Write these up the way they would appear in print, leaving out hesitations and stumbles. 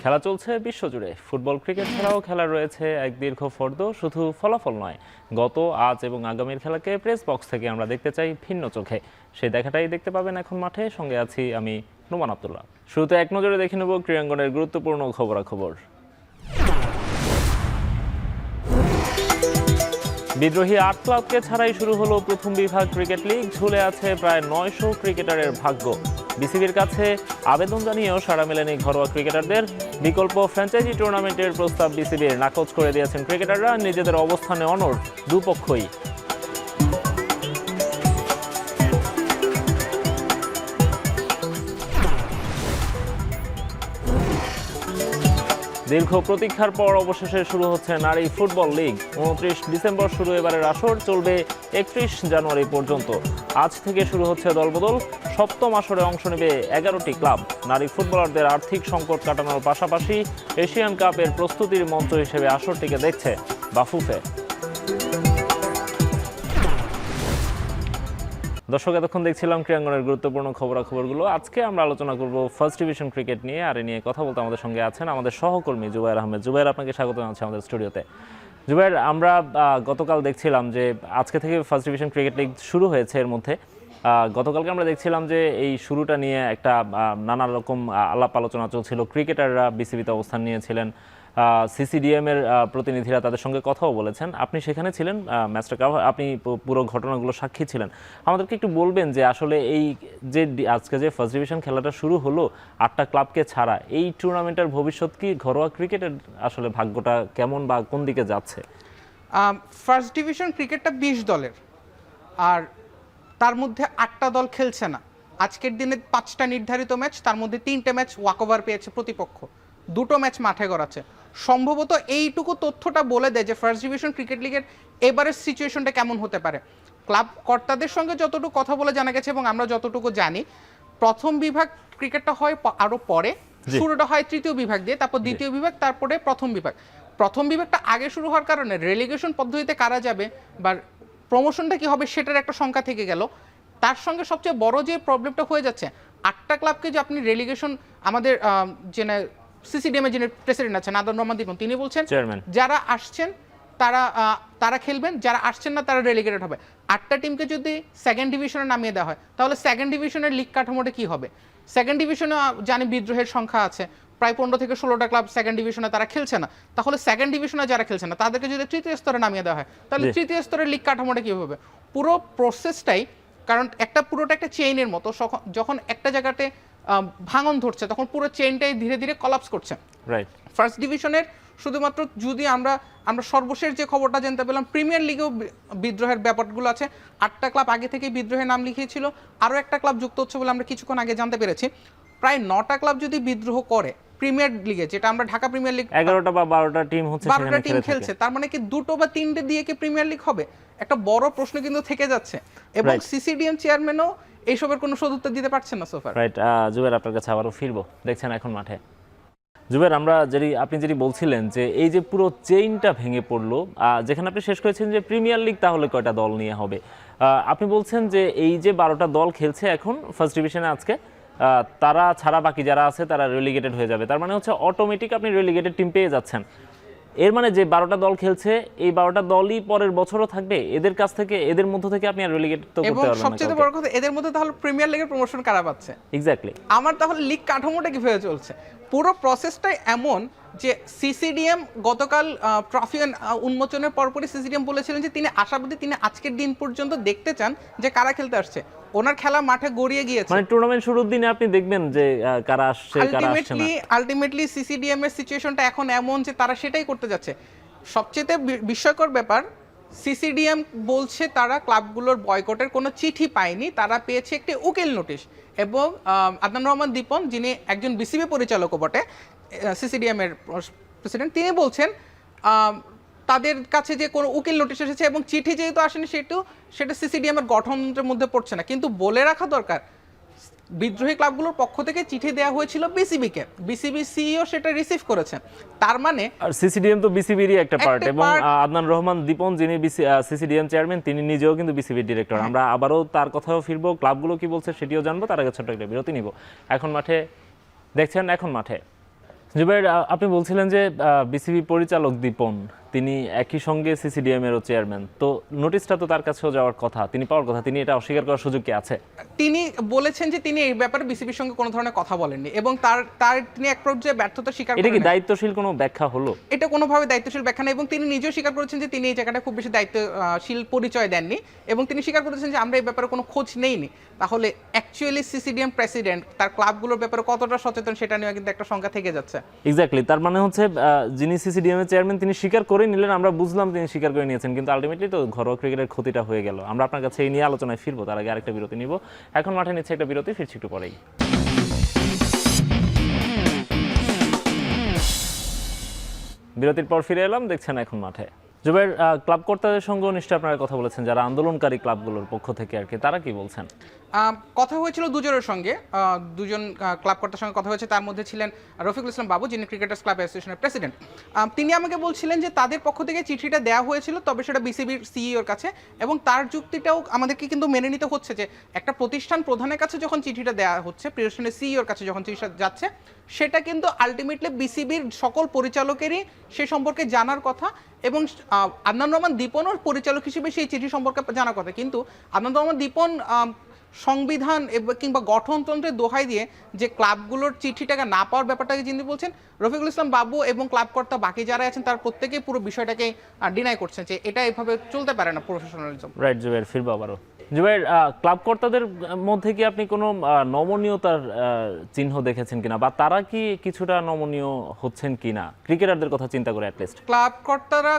খেলা চলছে বিশ্বজুড়ে। ফুটবল ক্রিকেট ছাড়াও খেলা রয়েছে এক দীর্ঘ ফর্দ। শুধু ফলাফল নয়, গত, আজ এবং আগামীর খেলাকে প্রেস বক্স থেকে আমরা দেখতে চাই ভিন্ন চোখে। সেই দেখাটাই দেখতে পাবেন এখন মাঠে। সঙ্গে আছি আমি, নোমান আব্দুল্লাহ। শুরুতে এক নজরে দেখে নেব ক্রীড়াঙ্গনের গুরুত্বপূর্ণ খবরাখবর। বিদ্রোহী ৮ ক্লাবকে ছাড়াই শুরু হলো প্রথম বিভাগ ক্রিকেট লিগ। ঝুলে আছে প্রায় ৯০০ ক্রিকেটারের ভাগ্য। বিসিবির কাছে আবেদন জানিয়েও সাড়া মেলেনি ঘরোয়া ক্রিকেটারদের। বিকল্প ফ্র্যাঞ্চাইজি টুর্নামেন্টের প্রস্তাব বিসিবির নাকচ করে দিয়েছেন ক্রিকেটাররা। নিজেদের অবস্থানে অনড় দুপক্ষই। দীর্ঘ প্রতীক্ষার পর অবশেষে শুরু হচ্ছে নারী ফুটবল লিগ। ২৯ ডিসেম্বর শুরু এবারের আসর, চলবে ৩১ জানুয়ারি পর্যন্ত। আজ থেকে শুরু হচ্ছে দলবদল। সপ্তম আসরে অংশ নেবে ১১টি ক্লাব। নারী ফুটবলারদের আর্থিক সংকট কাটানোর পাশাপাশি এশিয়ান কাপের প্রস্তুতির মঞ্চ হিসেবে আসরটিকে দেখছে বাফুফে। দর্শক, এতক্ষণ দেখছিলাম ক্রীড়াঙ্গনের গুরুত্বপূর্ণ খবরাখবরগুলো। আজকে আমরা আলোচনা করব ফার্স্ট ডিভিশন ক্রিকেট নিয়ে। আর এ নিয়ে কথা বলতে আমাদের সঙ্গে আছেন আমাদের সহকর্মী জুবায়ের আহমেদ। জুবায়ের, আপনাকে স্বাগত জানাচ্ছি আমাদের স্টুডিওতে। জুবায়ের, আমরা গতকাল দেখছিলাম যে আজকে থেকে ফার্স্ট ডিভিশন ক্রিকেট লিগ শুরু হয়েছে। এর মধ্যে গতকালকে আমরা দেখছিলাম যে এই শুরুটা নিয়ে একটা নানা রকম আলাপ আলোচনা চলছিল। ক্রিকেটাররা বিসিবিতে অবস্থান নিয়েছিলেন, সিসিডিএম এর প্রতিনিধিরা তাদের সঙ্গে কথাও বলেছেন। আপনি সেখানে ছিলেন, ম্যাচটা আপনি পুরো ঘটনাগুলো সাক্ষী ছিলেন। আমাদেরকে একটু বলবেন যে আসলে এই যে আজকে যে ফার্স্ট ডিভিশন খেলাটা শুরু হলো ৮টা ক্লাবকে ছাড়া, এই টুর্নামেন্টের ভবিষ্যৎ কি? ঘরোয়া ক্রিকেটের আসলে ভাগ্যটা কেমন বা কোন দিকে যাচ্ছে? ফার্স্ট ডিভিশন ক্রিকেটটা ২০ দলের, আর তার মধ্যে ৮টা দল খেলছে না। আজকের দিনে ৫টা নির্ধারিত ম্যাচ, তার মধ্যে ৩টে ম্যাচ ওয়াকওভার পেয়েছে প্রতিপক্ষ, 2টো ম্যাচ মাঠে গড়াচ্ছে। সম্ভবত এইটুকু তথ্যটা বলে দেয় যে ফার্স্ট ডিভিশন ক্রিকেট লিগের এবারের সিচুয়েশনটা কেমন হতে পারে। ক্লাব কর্তাদের সঙ্গে যতটুকু কথা বলে জানা গেছে এবং আমরা যতটুকু জানি, প্রথম বিভাগ ক্রিকেটটা হয় আরও পরে। শুরুটা হয় তৃতীয় বিভাগ দিয়ে, তারপর দ্বিতীয় বিভাগ, তারপরে প্রথম বিভাগ। প্রথম বিভাগটা আগে শুরু হওয়ার কারণে রেলিগেশন পদ্ধতিতে কারা যাবে বা প্রমোশনটা কি হবে সেটার একটা সংখ্যা থেকে গেল। তার সঙ্গে সবচেয়ে বড় যে প্রবলেমটা হয়ে যাচ্ছে, ৮টা ক্লাবকে যে আপনি রেলিগেশন, আমাদের যে সিসিডিএমের যিনি প্রেসিডেন্ট আছেন আদর রহমান দীপন, তিনি বলছেন যারা আসছেন তারা খেলবেন, যারা আসছেন না তারা রেলিগেটেড হবে। ৮টা টিমকে যদি সেকেন্ড ডিভিশনে নামিয়ে দেওয়া হয়, তাহলে সেকেন্ড ডিভিশনের লিগ কাঠামোটা কি হবে? সেকেন্ড ডিভিশনে জানি বিদ্রোহের সংখ্যা আছে, প্রায় ১৫ থেকে ১৬টা ক্লাব সেকেন্ড ডিভিশনে তারা খেলছে না। তাহলে সেকেন্ড ডিভিশনে যারা খেলছে না তাদেরকে যদি তৃতীয় স্তরে নামিয়ে দেওয়া হয়, তাহলে তৃতীয় স্তরের লিগ কাঠামোটা কি হবে? পুরো প্রসেসটাই, কারণ পুরোটা একটা চেইনের মতো। যখন একটা জায়গাতে ভাঙন ধরছে, তখন পুরো চেইনটাই ধীরে ধীরে কলাপস করছে। রাইট। ফার্স্ট ডিভিশনের শুধুমাত্র যদি আমরা সর্বশেষ যে খবরটা জানতে পেলাম, প্রিমিয়ার লিগেও বিদ্রোহের ব্যাপারগুলো আছে। ৮টা ক্লাব আগে থেকে বিদ্রোহের নাম লিখিয়েছিল, আরও একটা ক্লাব যুক্ত হচ্ছে বলে আমরা কিছুক্ষণ আগে জানতে পেরেছি। প্রায় 9টা ক্লাব যদি বিদ্রোহ করে প্রিমিয়ার লিগে, যেটা আমরা ঢাকা প্রিমিয়ার লিগ 11টা বা 12টা টিম হচ্ছে, 12টা টিম খেলছে, তার মানে কি 2টো বা 3টে দিয়ে কি প্রিমিয়ার লিগ হবে? একটা বড় প্রশ্ন কিন্তু থেকে যাচ্ছে, এবং সিসিডিএম চেয়ারম্যানও এইসবের কোনো সদুত্তর দিতে পারছেন না সোফার। রাইট। জুবের, আপনার কাছে আবারও ফিরবো। দেখছেন এখন মাঠে। জুবের, আপনি যেটি বলছিলেন যে এই যে পুরো চেইনটা ভেঙে পড়লো, যেখানে আপনি শেষ করেছেন যে প্রিমিয়ার লিগ তাহলে কয়টা দল নিয়ে হবে, আপনি বলছেন যে এই যে 12টা দল খেলছে এখন ফার্স্ট ডিভিশনে আজকে, তারা ছাড়া বাকি যারা আছে তারা রেলিগেটেড হয়ে যাবে। তার মানে হচ্ছে অটোমেটিক আপনি রেলিগেটেড টিম পেয়ে যাচ্ছেন। এর মানে যে 12টা দল খেলছে, এই 12টা দলই পরের বছরও থাকবে। এদের কাছ থেকে, এদের মধ্য থেকে আপনি আর রেলিগেট তো করতে পারবেন না। এবং সবচেয়ে বড় কথা, এদের মধ্যে তাহলে প্রিমিয়ার লিগের প্রমোশন কারা পাচ্ছে? এক্স্যাক্টলি। আমার তাহলে লিগ কাঠামোটা কিভাবে চলছে? পুরো প্রসেসটাই এমন যে সিসিডিএম গতকাল ট্রফি উন্মোচনের পরপরই সিসিডিএম বলেছিলেন যে তিনি আশাবাদী, তিনি আজকের দিন পর্যন্ত দেখতে চান যে কারা খেলতে আসছে। ওনার খেলা মাঠে গড়িয়ে গিয়েছে, মানে টুর্নামেন্ট শুরুর দিনে আপনি দেখবেন যে কারা আসছে কারা আসছে না। আলটিমেটলি সিসিডিএম এর সিচুয়েশনটা এখন এমন যে তারা সেটাই করতে যাচ্ছে। সবচেয়ে বিস্ময়কর ব্যাপার, সিসিডিএম বলছে তারা ক্লাবগুলোর বয়কটের কোনো চিঠি পায়নি, তারা পেয়েছে একটি উকিল নোটিশ। এবং আদনান রহমান দীপন, যিনি একজন বিসিবি পরিচালকও বটে, সিসিডিএম এর প্রেসিডেন্ট, তিনি বলছেন তাদের কাছে যে কোনো উকিল নোটিশ এসেছে এবং চিঠি যেহেতু আসেনি, সেটা সিসিডিএম এর গঠনের মধ্যে পড়ছে না। কিন্তু বলে রাখা দরকার, বিদ্রোহী ক্লাবগুলোর পক্ষ থেকে চিঠি দেওয়া হয়েছিল বিসিবিকে, বিসিবি সিইও সেটা রিসিভ করেছেন। তার মানে আর সিসিডিএম তো বিসিবিরই একটা পার্ট, একটা এবং part। আদনান রহমান দীপন যিনি সিসিডিএম চেয়ারম্যান, তিনি নিজেও কিন্তু বিসিবির ডিরেক্টর। আমরা আবারও তার কথাও ফিরবো, ক্লাবগুলো কি বলছে সেটিও জানবো, তার আগে ছোট্ট একটা বিরতি নিব। এখন মাঠে দেখছেন এখন মাঠে। জুবাইর, আপনি বলছিলেন যে বিসিবি পরিচালক দীপন তিনি একই সঙ্গে সিসিডিএম এরও চেয়ারম্যান, তো নোটিশটা তো তার কাছেও যাওয়ার কথা, তিনি পাওয়ার কথা, তিনি এটা অস্বীকার করার সুযোগ কি আছে? তিনি বলেছেন যে তিনি এই ব্যাপারে বিসিবির সঙ্গে কোনো ধরনের কথা বলেননি, এবং তার তিনি এক পর্যায়ে ব্যর্থতা স্বীকার এটা কি করেন। দায়িত্বশীল কোনো ব্যাখ্যা হলো? এটা কোনোভাবে দায়িত্বশীল ব্যাখ্যা না, এবং তিনি নিজেও স্বীকার করেছেন যে তিনি এই জায়গাটা খুব বেশি দায়িত্বশীল পরিচয় দেননি, এবং তিনি স্বীকার করেছেন যে আমরা এই ব্যাপারে কোনো খোঁজ নেইনি। তাহলে অ্যাকচুয়ালি সিসিডিএম প্রেসিডেন্ট তার ক্লাবগুলোর ব্যাপারে কতটা সচেতন সেটা নিয়ে কিন্তু একটা সংখ্যা থেকে যাচ্ছে। এক্স্যাক্টলি, তার মানে হচ্ছে যিনি সিসিডিএম এর চেয়ারম্যান তিনি স্বীকার করে নিলেন, আমরা বুঝলাম তিনি স্বীকার করে নিয়েছেন, কিন্তু আলটিমেটলি তো ঘরোয়া ক্রিকেটের ক্ষতিটা হয়ে গেল। আমরা আপনার কাছে এই নিয়ে আলোচনায় ফিরবো, তার আগে আরেকটা বিরতি নিব। এখন মাঠে নিচ্ছে একটা বিরতি, ফিরছি একটু পরেই। বিরতির পর ফিরে এলাম, দেখছেন এখন মাঠে। জুবাইর, ক্লাব কর্তাদের সঙ্গেও নিশ্চয়ই আপনারা কথা বলেছেন, যারা আন্দোলনকারী ক্লাবগুলোর পক্ষ থেকে আর কি, তারা কি বলছেন? কথা হয়েছিল দুজনের সঙ্গে, দুজন ক্লাব কর্তার সঙ্গে কথা হয়েছে। তার মধ্যে ছিলেন রফিকুল ইসলাম বাবু, যিনি ক্রিকেটার্স ক্লাব অ্যাসোসিয়েশনের প্রেসিডেন্ট। তিনি আমাকে বলছিলেন যে তাদের পক্ষ থেকে চিঠিটা দেওয়া হয়েছিল, তবে সেটা বিসিবির সিইওর কাছে, এবং তার যুক্তিটাও আমাদেরকে কিন্তু মেনে নিতে হচ্ছে যে একটা প্রতিষ্ঠান প্রধানের কাছে যখন চিঠিটা দেওয়া হচ্ছে, প্রতিষ্ঠানের সিইওর কাছে যখন চিঠিটা যাচ্ছে, সেটা কিন্তু আলটিমেটলি বিসিবির সকল পরিচালকেরই সে সম্পর্কে জানার কথা, এবং আদনান রহমান দীপনও পরিচালক হিসেবে সেই চিঠি সম্পর্কে জানার কথা। কিন্তু আদনান রহমান দীপন সংবিধান কিংবা গঠনতন্ত্রের দোহাই দিয়ে যে ক্লাবগুলোর চিঠিটাকে না পাওয়ার ব্যাপারটাকে যিনি বলছেন, রফিকুল ইসলাম বাবু এবং ক্লাব কর্তা বাকি যারা আছেন তার প্রত্যেকেই পুরো বিষয়টাকে ডিনাই করছেন যে এটা এভাবে চলতে পারে না, প্রফেশনালিজম। রাইট জুবাইর, ফিরবো আবারও। জুবাইর, ক্লাব কর্তাদের মধ্যে কি আপনি কোনো নমনীয়তার চিহ্ন দেখেছেন কিনা, বা তারা কি কিছুটা নমনীয় হচ্ছেন কিনা ক্রিকেটারদের কথা চিন্তা করে? অ্যাটলিস্ট ক্লাব কর্তারা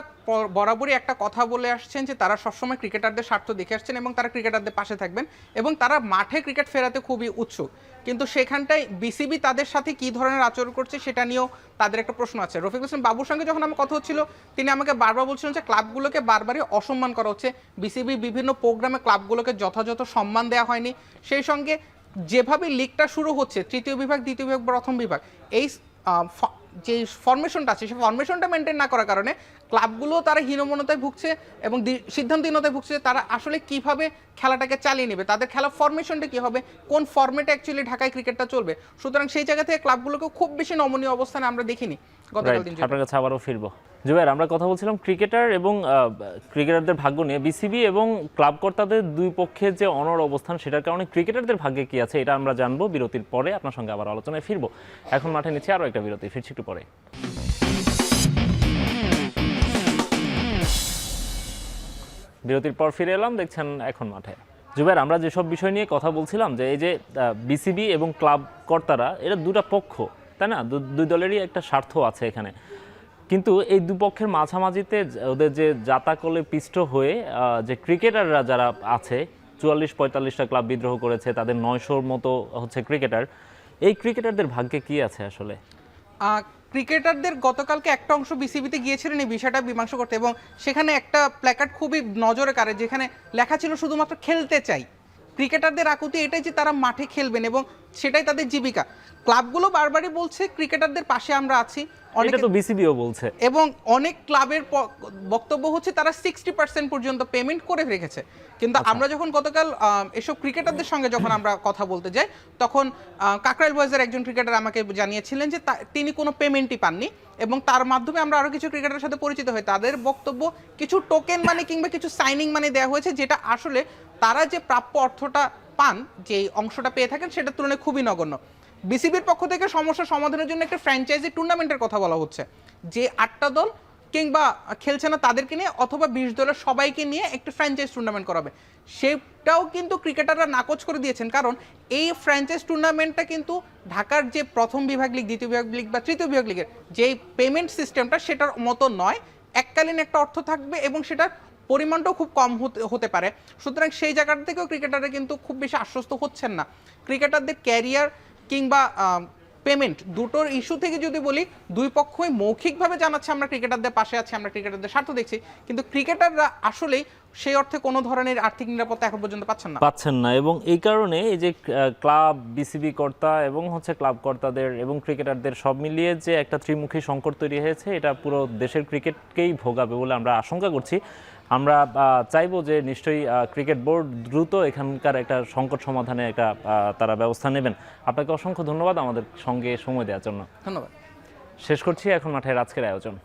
বরাবরই একটা কথা বলে আসছেন যে তারা সবসময় ক্রিকেটারদের স্বার্থ দেখে আসছেন, এবং তারা ক্রিকেটারদের পাশে থাকবেন, এবং তারা মাঠে ক্রিকেট ফেরাতে খুবই উৎসুক। কিন্তু সেখানটায় বিসিবি তাদের সাথে কি ধরনের আচরণ করছে সেটা নিয়েও তাদের একটা প্রশ্ন আছে। রফিকুল ইসলাম বাবুর সঙ্গে যখন আমার কথা হচ্ছিল, তিনি আমাকে বারবার বলছিলেন যে ক্লাবগুলোকে বারবারই অসম্মান করা হচ্ছে, বিসিবি বিভিন্ন প্রোগ্রামে ক্লাবগুলোকে যথাযথ সম্মান দেওয়া হয়নি। সেই সঙ্গে যেভাবে লিগটা শুরু হচ্ছে, তৃতীয় বিভাগ, দ্বিতীয় বিভাগ, প্রথম বিভাগ, এই যে ফরমেশনটা আছে সেই ফরমেশনটা মেনটেন না করার কারণে ক্লাবগুলো তারা হীনমন্যতায় ভুগছে এবং সিদ্ধান্তহীনতায় ভুগছে। তারা আসলে কিভাবে খেলাটাকে চালিয়ে নেবে, তাদের খেলা ফরমেশনটা কি হবে, কোন ফরম্যাটে অ্যাকচুয়ালি ঢাকায় ক্রিকেটটা চলবে। সুতরাং সেই জায়গা থেকে ক্লাবগুলোকে খুব বেশি নমনীয় অবস্থানে আমরা দেখিনি গতকাল দিন। আপনার কাছে আবারও ফিরবো। জুবাইর, আমরা কথা বলছিলাম ক্রিকেটার এবং ক্রিকেটারদের ভাগ্য নিয়ে। বিসিবি এবং ক্লাব কর্তাদের দুই পক্ষের যে অনড় অবস্থান, সেটার কারণে ক্রিকেটারদের ভাগ্যে কি আছে এটা আমরা জানবো বিরতির পরে। আপনার সঙ্গে আবার আলোচনায় ফিরবো। এখন মাঠে নিচ্ছে আরও একটা বিরতি, ফিরছি একটু পরে। বিরতির পর ফিরে এলাম, দেখছেন এখন মাঠে। জুবাইর, আমরা যেসব বিষয় নিয়ে কথা বলছিলাম, যে এই যে বিসিবি এবং ক্লাব কর্তারা, এটা দুটা পক্ষ, তাই না? দুই দলেরই একটা স্বার্থ আছে এখানে, কিন্তু এই দুপক্ষের মাঝামাঝিতে ওদের যে জাতাকলে পিষ্ট হয়ে যে ক্রিকেটাররা যারা আছে, 44-45টা ক্লাব বিদ্রোহ করেছে, তাদের 900-র মতো হচ্ছে ক্রিকেটার। এই ক্রিকেটারদের ভাগ্যে কি আছে আসলে? ক্রিকেটারদের গতকালকে একটা অংশ বিসিবিতে গিয়েছিলেন এই বিষয়টা মীমাংসা করতে, এবং সেখানে একটা প্ল্যাকার্ড খুবই নজরে কাড়ে, যেখানে লেখা ছিল শুধুমাত্র খেলতে চাই। ক্রিকেটারদের আকুতি এটাই যে তারা মাঠে খেলবেন এবং সেটাই তাদের জীবিকা। ক্লাবগুলো বারবারই বলছে ক্রিকেটারদের পাশে আমরা আছি, এটা তো বিসিবিও বলছে, এবং অনেক ক্লাবের বক্তব্য হচ্ছে তারা 60% পর্যন্ত পেমেন্ট করে রেখেছে। কিন্তু আমরা যখন গতকাল এসব ক্রিকেটারদের সঙ্গে যখন আমরা কথা বলতে যাই, তখন কাকরাইল বয়েজের একজন ক্রিকেটার আমাকে জানিয়েছিলেন যে তিনি কোনো পেমেন্টই পাননি, এবং তার মাধ্যমে আমরা আরও কিছু ক্রিকেটারের সাথে পরিচিত হই। তাদের বক্তব্য কিছু টোকেন মানি কিংবা কিছু সাইনিং মানি দেওয়া হয়েছে, যেটা আসলে তারা যে প্রাপ্য অর্থটা পান, যে অংশটা পেয়ে থাকেন, সেটার তুলনায় খুবই নগণ্য। বিসিবির পক্ষ থেকে সমস্যা সমাধানের জন্য একটা ফ্র্যাঞ্চাইজি টুর্নামেন্টের কথা বলা হচ্ছে, যে 8টা দল কিংবা খেলছে না তাদেরকে নিয়ে, অথবা 20 দলের সবাইকে নিয়ে একটা ফ্র্যাঞ্চাইজ টুর্নামেন্ট করাবে। সেটাও কিন্তু ক্রিকেটাররা নাকচ করে দিয়েছেন, কারণ এই ফ্র্যাঞ্চাইজ টুর্নামেন্টটা কিন্তু ঢাকার যে প্রথম বিভাগ লিগ, দ্বিতীয় বিভাগ লিগ বা তৃতীয় বিভাগ লিগের যেই পেমেন্ট সিস্টেমটা, সেটার মতো নয়। এককালীন একটা অর্থ থাকবে এবং সেটার পরিমাণটাও খুব কম হতে পারে। সুতরাং সেই জায়গাটা থেকেও ক্রিকেটাররা কিন্তু খুব বেশি আশ্বস্ত হচ্ছেন না। ক্রিকেটারদের ক্যারিয়ার কিংবা পেমেন্ট, দুটোর ইস্যু থেকে যদি বলি, দুই পক্ষই মৌখিকভাবে জানাচ্ছে আমরা ক্রিকেটারদের পাশে আছি, আমরা ক্রিকেটারদের স্বার্থ দেখছি, কিন্তু ক্রিকেটাররা আসলেই সেই অর্থে কোনো ধরনের আর্থিক নিরাপত্তা এখন পর্যন্ত পাচ্ছেন না এবং এই কারণে এই যে ক্লাব, বিসিবি কর্তা এবং হচ্ছে ক্লাব কর্তাদের এবং ক্রিকেটারদের সব মিলিয়ে যে একটা ত্রিমুখী সংকট তৈরি হয়েছে, এটা পুরো দেশের ক্রিকেটকেই ভোগাবে বলে আমরা আশঙ্কা করছি। আমরা চাইবো যে নিশ্চয়ই ক্রিকেট বোর্ড দ্রুত এখানকার একটা সংকট সমাধানে একটা তারা ব্যবস্থা নেবেন। আপনাকে অসংখ্য ধন্যবাদ আমাদের সঙ্গে সময় দেওয়ার জন্য। ধন্যবাদ। শেষ করছি এখন মাঠের আজকের আয়োজন।